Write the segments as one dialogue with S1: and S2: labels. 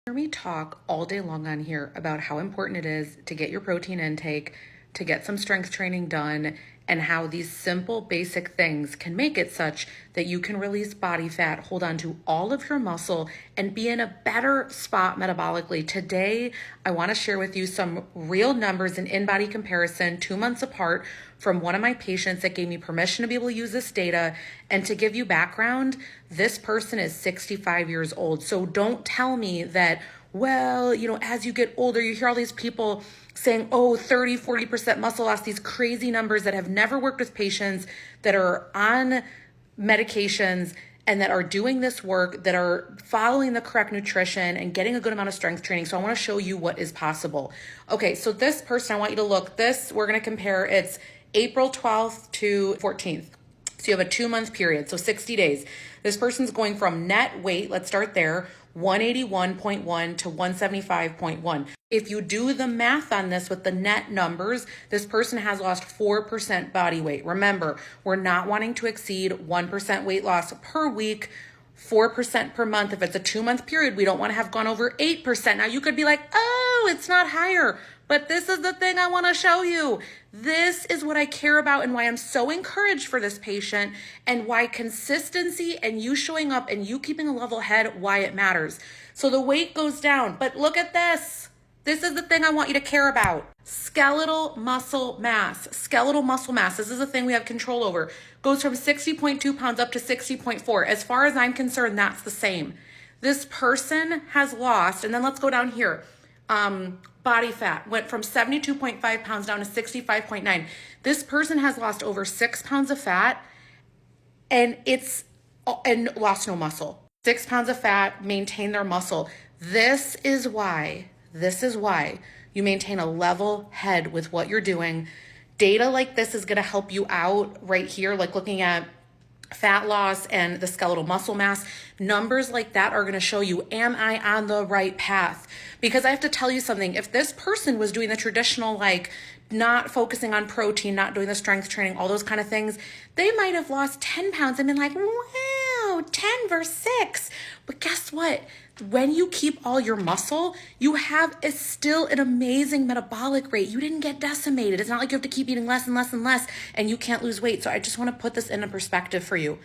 S1: Hear me talk all day long on here about how important it is to get your protein intake, to get some strength training done, and how these simple, basic things can make it such that you can release body fat, hold on to all of your muscle, and be in a better spot metabolically. Today, I want to share with you some real numbers in in-body comparison, 2 months apart, from one of my patients that gave me permission to be able to use this data. And to give you background, this person is 65 years old. So don't tell me that, well, as you get older, you hear all these people saying, oh, 30, 40% muscle loss, these crazy numbers that have never worked with patients that are on medications and that are doing this work, that are following the correct nutrition and getting a good amount of strength training. So I want to show you what is possible. Okay, so this person, I want you to look, we're going to compare, it's April 12th to 14th. So you have a 2-month period, so 60 days. This person's going from net weight, let's start there, 181.1 to 175.1. If you do the math on this with the net numbers, this person has lost 4% body weight. Remember, we're not wanting to exceed 1% weight loss per week, 4% per month. If it's a 2-month period, we don't want to have gone over 8%. Now you could be like, oh, it's not higher. But this is the thing I want to show you. This is what I care about and why I'm so encouraged for this patient and why consistency and you showing up and you keeping a level head, why it matters. So the weight goes down, but look at this. This is the thing I want you to care about. Skeletal muscle mass. Skeletal muscle mass. This is a thing we have control over. Goes from 60.2 pounds up to 60.4. As far as I'm concerned, that's the same. This person has lost, and then let's go down here. Body fat went from 72.5 pounds down to 65.9. This person has lost over 6 pounds of fat and lost no muscle. 6 pounds of fat, maintain their muscle. This is why you maintain a level head with what you're doing. Data like this is going to help you out right here, like looking at fat loss and the skeletal muscle mass. Numbers like that are going to show you, am I on the right path? Because I have to tell you something. If this person was doing the traditional, like not focusing on protein, not doing the strength training, all those kind of things, they might have lost 10 pounds and been like, wow, 10 versus 6. But guess what? When you keep all your muscle, you have still an amazing metabolic rate. You didn't get decimated. It's not like you have to keep eating less and less and less and you can't lose weight. So I just want to put this into perspective for you.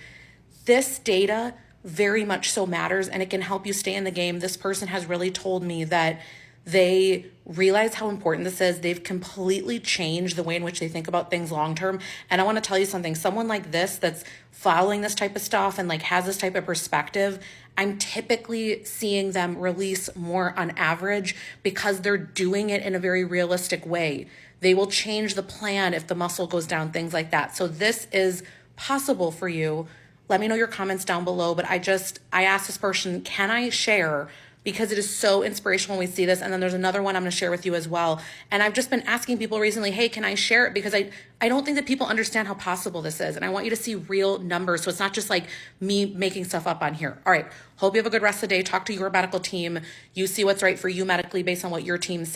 S1: This data very much so matters and it can help you stay in the game. This person has really told me that they realize how important this is. They've completely changed the way in which they think about things long term. And I want to tell you something. Someone like this that's following this type of stuff and like has this type of perspective, I'm typically seeing them release more on average because they're doing it in a very realistic way. They will change the plan if the muscle goes down, things like that. So this is possible for you. Let me know your comments down below. But I asked this person, can I share? Because it is so inspirational when we see this. And then there's another one I'm going to share with you as well. And I've just been asking people recently, hey, can I share it? Because I don't think that people understand how possible this is. And I want you to see real numbers. So it's not just like me making stuff up on here. All right. Hope you have a good rest of the day. Talk to your medical team. You see what's right for you medically based on what your team says.